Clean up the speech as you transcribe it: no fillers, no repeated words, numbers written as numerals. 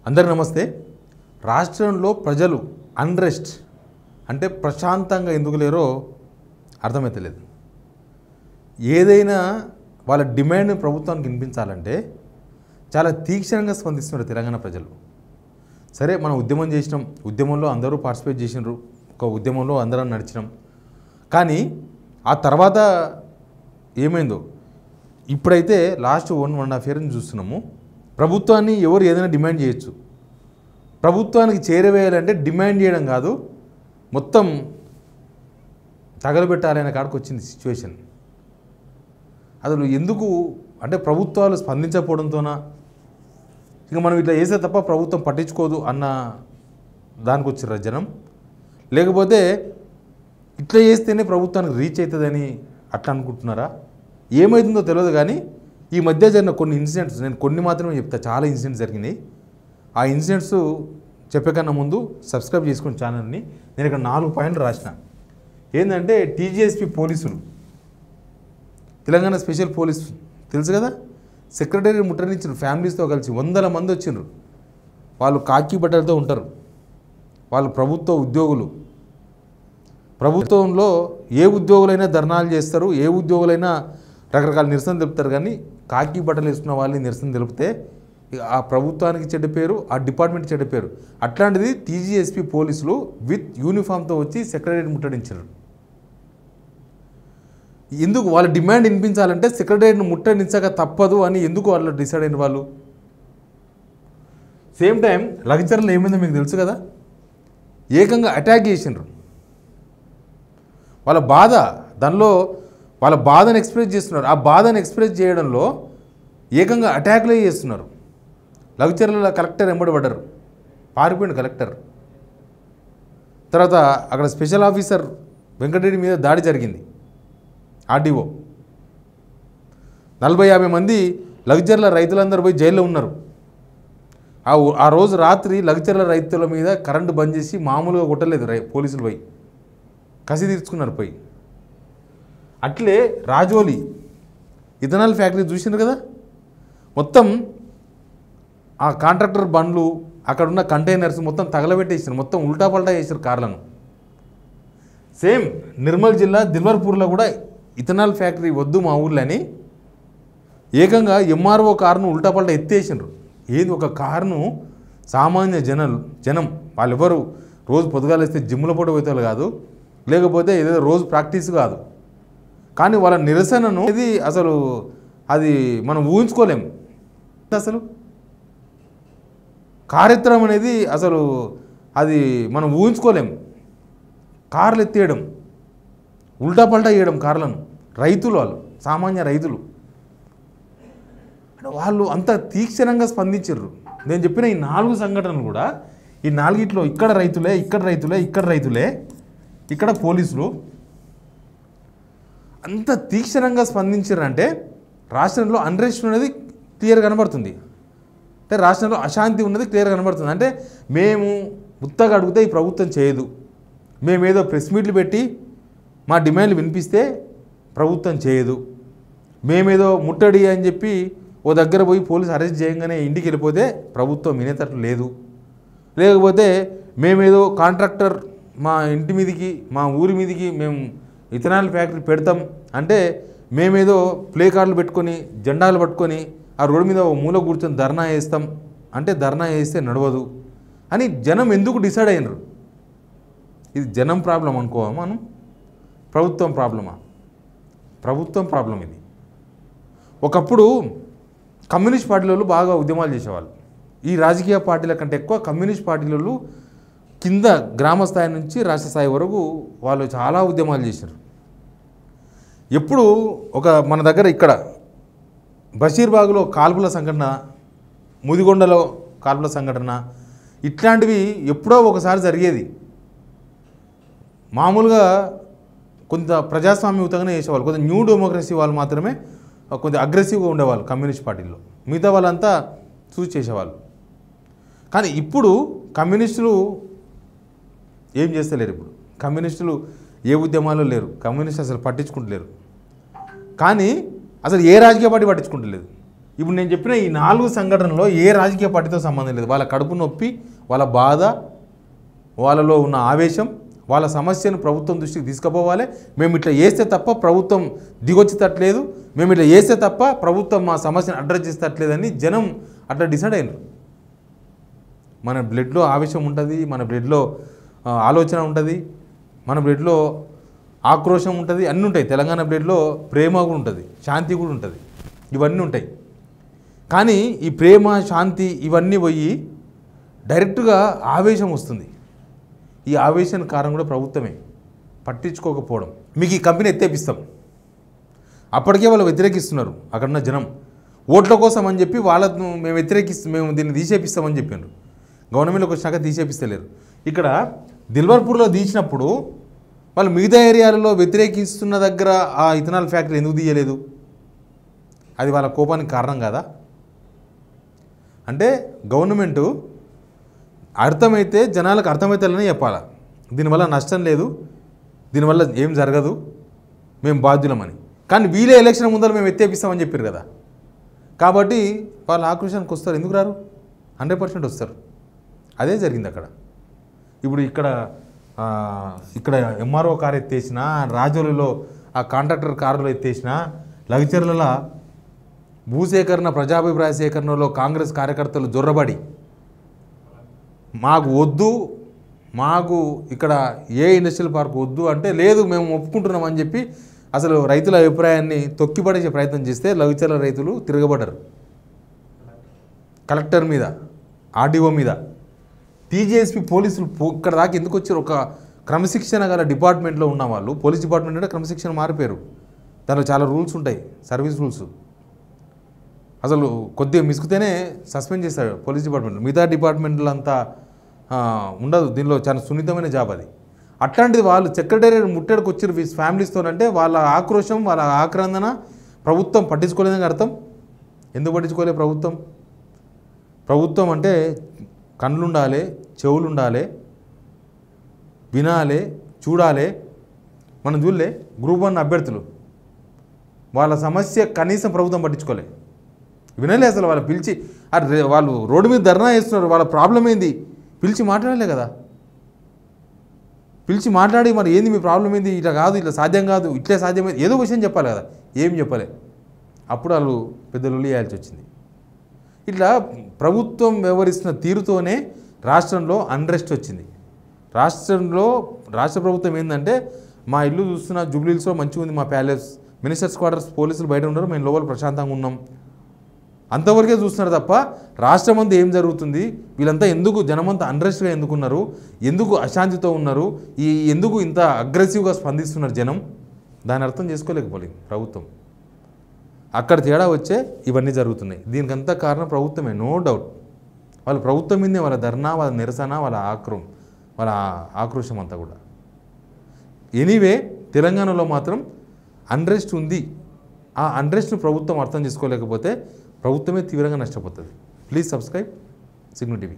అందరికీ నమస్తే. రాష్ట్రంలో ప్రజలు అన్రెస్ట్ అంటే ప్రశాంతంగా ఎందుకు లేరో అర్థమైతలేదు. ఏదైనా వాళ్ళ డిమాండ్ ప్రభుత్వానికి వినిపించాలంటే చాలా తీక్షణంగా స్పందిస్తున్నారు తెలంగాణ ప్రజలు. సరే, మనం ఉద్యమం చేసినాం, ఉద్యమంలో అందరూ పార్టిసిపేట్ చేసినారు, ఒక ఉద్యమంలో అందరం నడిచినాం. కానీ ఆ తర్వాత ఏమైందో ఇప్పుడైతే లాస్ట్ 1.5 years చూస్తున్నాము. ప్రభుత్వాన్ని ఎవరు ఏదైనా డిమాండ్ చేయొచ్చు. ప్రభుత్వానికి చేరవేయాలంటే డిమాండ్ చేయడం కాదు, మొత్తం తగలబెట్టాలనే కాడికి వచ్చింది సిచ్యువేషన్. అసలు ఎందుకు అంటే ప్రభుత్వాలు స్పందించకపోవడంతోనా, ఇక మనం ఇట్లా చేసే తప్ప ప్రభుత్వం పట్టించుకోదు అన్న దానికి వచ్చిర్రా జనం, లేకపోతే ఇట్లా చేస్తేనే ప్రభుత్వానికి రీచ్ అవుతుందని అట్లా అనుకుంటున్నారా? ఏమవుతుందో తెలియదు. కానీ ఈ మధ్య జరిగిన కొన్ని ఇన్సిడెంట్స్, నేను కొన్ని మాత్రమే చెప్తా, చాలా ఇన్సిడెంట్స్ జరిగినాయి. ఆ ఇన్సిడెంట్స్ చెప్పే కన్నా ముందు సబ్స్క్రైబ్ చేసుకుని ఛానల్ని. నేను ఇక్కడ 4 పాయింట్లు రాసిన. ఏంటంటే టీజీఎస్పీ పోలీసులు, తెలంగాణ స్పెషల్ పోలీస్ తెలుసు కదా, సెక్రటరీ ముట్టడించారు ఫ్యామిలీస్తో కలిసి. 100 మంది వచ్చిండ్రు. వాళ్ళు కాకి బట్టలతో ఉంటారు, వాళ్ళు ప్రభుత్వ ఉద్యోగులు. ప్రభుత్వంలో ఏ ఉద్యోగులైనా ధర్నాలు చేస్తారు, ఏ ఉద్యోగులైనా రకరకాల నిరసన తెలుపుతారు. కానీ కాకి బట్టలు వేసుకున్న వాళ్ళని నిరసన తెలిపితే ఆ ప్రభుత్వానికి చెడ్డ పేరు, ఆ డిపార్ట్మెంట్ చెడ్డ పేరు. అట్లాంటిది టీజీఎస్పీ పోలీసులు విత్ యూనిఫామ్తో వచ్చి సెక్రటరీ ముట్టడించారు. ఎందుకు? వాళ్ళ డిమాండ్ వినిపించాలంటే సెక్రటరీని ముట్టడించక తప్పదు అని ఎందుకు వాళ్ళు డిసైడ్ అయిన వాళ్ళు. సేమ్ టైం లగచర్లో ఏమైందో మీకు తెలుసు కదా, ఏకంగా అటాక్ చేసిండ్రు. వాళ్ళ బాధ, దానిలో వాళ్ళ బాధను ఎక్స్ప్రెస్ చేస్తున్నారు. ఆ బాధను ఎక్స్ప్రెస్ చేయడంలో ఏకంగా అటాక్లే చేస్తున్నారు. లగచర్ల కలెక్టర్ ఎంబడి పడ్డారు, పారిపోయింది కలెక్టర్. తర్వాత అక్కడ స్పెషల్ ఆఫీసర్ వెంకటరెడ్డి మీద దాడి జరిగింది, ఆర్డీఓ. 40-50 మంది లగచర్ల రైతులందరూ పోయి జైల్లో ఉన్నారు. ఆ రోజు రాత్రి లగచర్ల రైతుల మీద కరెంటు బంద్ చేసి మామూలుగా కొట్టలేదు పోలీసులు, పోయి కసి తీర్చుకున్నారు పోయి. అట్లే రాజోలి ఇథనాల్ ఫ్యాక్టరీ చూసినారు కదా, మొత్తం ఆ కాంట్రాక్టర్ బండ్లు, అక్కడ ఉన్న కంటైనర్స్ మొత్తం తగలబెట్టేసారు, మొత్తం ఉల్టా పల్టా చేసారు కార్లను. సేమ్ నిర్మల్ జిల్లా దిల్వర్పూర్లో కూడా ఇథనాల్ ఫ్యాక్టరీ వద్దు మా ఊర్లో అని ఏకంగా ఎంఆర్ఓ కారును ఉల్టా పల్టా ఎత్తేసినారు. ఏది ఒక కారును సామాన్య జనం వాళ్ళెవరు రోజు పొద్దుగాలేస్తే జిమ్లో పూట పోతే కాదు, లేకపోతే ఏదో రోజు ప్రాక్టీస్ కాదు. కానీ వాళ్ళ నిరసనను ఇది అసలు అది మనం ఊహించుకోలేము. అసలు కార్యక్రమం అనేది అసలు అది మనం ఊహించుకోలేం. కార్లు ఎత్తేయడం, ఉల్టా పల్టా చేయడం కార్లను, రైతులు, వాళ్ళు సామాన్య రైతులు అంటే వాళ్ళు అంత తీక్షణంగా స్పందించారు. నేను చెప్పిన ఈ 4 సంఘటనలు కూడా, ఈ 4గిట్లో ఇక్కడ రైతులే, ఇక్కడ రైతులే, ఇక్కడ రైతులే, ఇక్కడ పోలీసులు అంత తీక్షణంగా స్పందించారంటే రాష్ట్రంలో అన్రెస్ట్ అనేది క్లియర్ కనబడుతుంది. అంటే రాష్ట్రంలో అశాంతి ఉన్నది క్లియర్ కనబడుతుంది. అంటే మేము ఉత్తగా అడిగితే ఈ ప్రభుత్వం చేయదు, మేమేదో ప్రెస్ మీట్లు పెట్టి మా డిమాండ్లు వినిపిస్తే ప్రభుత్వం చేయదు, మేమేదో ముట్టడి అని చెప్పి ఓ దగ్గర పోయి పోలీసు అరెస్ట్ చేయగానే ఇంటికి వెళ్ళిపోతే ప్రభుత్వం వినేటట్లు లేదు, లేకపోతే మేమేదో కాంట్రాక్టర్ మా ఇంటి మీదికి, మా ఊరి మీదికి మేము ఇథనాల్ ఫ్యాక్టరీ పెడతాం అంటే మేమేదో ప్లే కార్డులు పెట్టుకొని జెండాలు పట్టుకొని ఆ రోడ్డు మీద ఓ మూల కూర్చొని ధర్నా చేస్తాం అంటే ధర్నా చేస్తే నడవదు అని జనం ఎందుకు డిసైడ్ అయినారు? ఇది జనం ప్రాబ్లం అనుకోవా మనం? ప్రభుత్వం ప్రాబ్లమా? ప్రభుత్వం ప్రాబ్లం ఇది. ఒకప్పుడు కమ్యూనిస్ట్ పార్టీలలో బాగా ఉద్యమాలు చేసేవాళ్ళు. ఈ రాజకీయ పార్టీల కంటే ఎక్కువ కమ్యూనిస్ట్ పార్టీలలో కింద గ్రామ స్థాయి నుంచి రాష్ట్ర స్థాయి వరకు వాళ్ళు చాలా ఉద్యమాలు చేశారు. ఎప్పుడు మన దగ్గర ఇక్కడ బషీర్బాగ్లో కాల్పుల సంఘటన, ముదిగొండలో కాల్పుల సంఘటన, ఇట్లాంటివి ఎప్పుడో ఒకసారి జరిగేది. మామూలుగా కొంత ప్రజాస్వామ్యయుతంగానే చేసేవాళ్ళు, కొంత న్యూ డెమోక్రసీ వాళ్ళు మాత్రమే కొంచెం అగ్రెసివ్గా ఉండేవాళ్ళు కమ్యూనిస్ట్ పార్టీల్లో, మిగతా వాళ్ళంతా చూసి చేసేవాళ్ళు. కానీ ఇప్పుడు కమ్యూనిస్టులు ఏం చేస్తలేరు. ఇప్పుడు కమ్యూనిస్టులు ఏ ఉద్యమాలు లేరు, కమ్యూనిస్టులు అసలు పట్టించుకుంటలేరు. కానీ అసలు ఏ రాజకీయ పార్టీ పట్టించుకుంటలేదు. ఇప్పుడు నేను చెప్పిన ఈ 4 సంఘటనలో ఏ రాజకీయ పార్టీతో సంబంధం లేదు. వాళ్ళ కడుపు నొప్పి, వాళ్ళ బాధ, వాళ్ళలో ఉన్న ఆవేశం, వాళ్ళ సమస్యను ప్రభుత్వం దృష్టికి తీసుకుపోవాలి. మేము ఇట్లా చేస్తే తప్ప ప్రభుత్వం దిగొచ్చేటట్లేదు, మేము ఇట్లా చేస్తే తప్ప ప్రభుత్వం మా సమస్యను అడ్రస్ చేసేటట్లేదని జనం అట్లా డిసైడ్ అయినారు. మన బ్లడ్లో ఆవేశం ఉంటుంది, మన బ్లడ్లో ఆలోచన ఉంటుంది, మన బ్లడ్లో ఆక్రోశం ఉంటుంది, అన్నీ ఉంటాయి. తెలంగాణ బ్లడ్లో ప్రేమ కూడా ఉంటుంది, శాంతి కూడా ఉంటుంది, ఇవన్నీ ఉంటాయి. కానీ ఈ ప్రేమ, శాంతి ఇవన్నీ పోయి డైరెక్ట్గా ఆవేశం వస్తుంది. ఈ ఆవేశానికి కారణం కూడా ప్రభుత్వమే, పట్టించుకోకపోవడం. మీకు ఈ కంపెనీ ఎత్తేపిస్తాం, అప్పటికే వాళ్ళు వ్యతిరేకిస్తున్నారు. అక్కడున్న జనం ఓట్ల కోసం అని చెప్పి వాళ్ళను మేము దీన్ని తీసేపిస్తామని చెప్పారు. గవర్నమెంట్లోకి వచ్చినాక తీసేపిస్తలేరు. ఇక్కడ దిల్వర్పూర్లో తీసినప్పుడు వాళ్ళు మిగతా ఏరియాలలో వ్యతిరేకిస్తున్న దగ్గర ఆ ఇథనాల్ ఫ్యాక్టరీ ఎందుకు తీయలేదు? అది వాళ్ళ కోపానికి కారణం కాదా? అంటే గవర్నమెంటు అర్థమైతే జనాలకు అర్థమవుతాలని చెప్పాలి. దీనివల్ల నష్టం లేదు, దీనివల్ల ఏం జరగదు, మేము బాధ్యులమని. కానీ వీలే ఎలక్షన్ ముందర మేము ఎత్తేపిస్తామని చెప్పారు కదా. కాబట్టి వాళ్ళు ఆక్రోశానికి వస్తారు. ఎందుకు రారు? 100% వస్తారు. అదే జరిగింది అక్కడ. ఇప్పుడు ఇక్కడ ఎంఆర్ఓ కారు ఎత్తేసిన, రాజోలులో ఆ కాంట్రాక్టర్ కారులో ఎత్తేసిన, లగచర్ల భూసేకరణ ప్రజాభిప్రాయ సేకరణలో కాంగ్రెస్ కార్యకర్తలు జొర్రబడి మాకు వద్దు, మాకు ఇక్కడ ఏ ఇండస్ట్రియల్ పార్క్ వద్దు అంటే లేదు మేము ఒప్పుకుంటున్నాం అని చెప్పి అసలు రైతుల అభిప్రాయాన్ని తొక్కిపడేసే ప్రయత్నం చేస్తే లగచర్ల రైతులు తిరగబడ్డారు. కలెక్టర్ మీద, ఆర్డీఓ మీద. టీజీఎస్పీ పోలీసులు ఇక్కడ దాకా ఎందుకు వచ్చారు? ఒక క్రమశిక్షణ గల డిపార్ట్మెంట్లో ఉన్న వాళ్ళు, పోలీస్ డిపార్ట్మెంట్ అంటే క్రమశిక్షణ మారిపోయారు. దానిలో చాలా రూల్స్ ఉంటాయి, సర్వీస్ రూల్స్. అసలు కొద్దిగా మిసుకుతేనే సస్పెండ్ చేస్తాడు పోలీస్ డిపార్ట్మెంట్. మిగతా డిపార్ట్మెంట్లో అంతా ఉండదు. దీనిలో చాలా సున్నితమైన జాబ్ అది. అట్లాంటిది వాళ్ళు సెక్రటేరియట్ ముట్టడికి వచ్చారు ఫ్యామిలీస్తోనంటే వాళ్ళ ఆక్రోశం, వాళ్ళ ఆక్రందన ప్రభుత్వం పట్టించుకోలేదని అర్థం. ఎందుకు పట్టించుకోలేదు ప్రభుత్వం? ప్రభుత్వం అంటే కళ్ళు ఉండాలి, చెవులు ఉండాలి, వినాలి, చూడాలి. మనం చూడలే గ్రూప్ 1 అభ్యర్థులు, వాళ్ళ సమస్య కనీసం ప్రభుత్వం పట్టించుకోలే, వినలే. అసలు వాళ్ళు పిలిచి వాళ్ళు రోడ్డు మీద ధర్నా చేస్తున్నారు, వాళ్ళ ప్రాబ్లం ఏంది పిలిచి మాట్లాడలే కదా. పిలిచి మాట్లాడి మరి ఏంది మీ ప్రాబ్లం ఏంది, ఇట్లా కాదు, ఇట్లా సాధ్యం కాదు, ఇట్లే సాధ్యమైంది, ఏదో విషయం చెప్పాలి కదా. ఏం చెప్పలే. అప్పుడు వాళ్ళు పెద్ద లొల్లి చేయాల్సి వచ్చింది. ఇట్లా ప్రభుత్వం వ్యవహరిస్తున్న తీరుతోనే రాష్ట్రంలో అన్రెస్ట్ వచ్చింది. రాష్ట్ర ప్రభుత్వం ఏంటంటే మా ఇల్లు చూస్తున్న జూబ్లీహిల్స్లో మంచిగా ఉంది, మా ప్యాలెస్, మినిస్టర్స్ క్వార్టర్స్, పోలీసులు బయట ఉన్నారు, మేము లోపల ప్రశాంతంగా ఉన్నాం, అంతవరకే చూస్తున్నారు తప్ప రాష్ట్రం అంతా ఏం జరుగుతుంది, వీళ్ళంతా ఎందుకు జనమంతా అన్రెస్ట్గా ఎందుకున్నారు, ఎందుకు అశాంతితో ఉన్నారు, ఎందుకు ఇంత అగ్రెసివ్గా స్పందిస్తున్నారు జనం, దాన్ని అర్థం చేసుకోలేకపోలేదు ప్రభుత్వం. అక్కడ తేడా వచ్చే ఇవన్నీ జరుగుతున్నాయి. దీనికంతా కారణం ప్రభుత్వమే, నో డౌట్. వాళ్ళ ప్రభుత్వం మీదే వాళ్ళ ధర్నా, వాళ్ళ నిరసన, వాళ్ళ ఆక్రోశం అంతా కూడా. ఎనీవే తెలంగాణలో మాత్రం అన్రెస్ట్ ఉంది. ఆ అన్రెస్ట్ను ప్రభుత్వం అర్థం చేసుకోలేకపోతే ప్రభుత్వమే తీవ్రంగా నష్టపోతుంది. Please subscribe signal TV.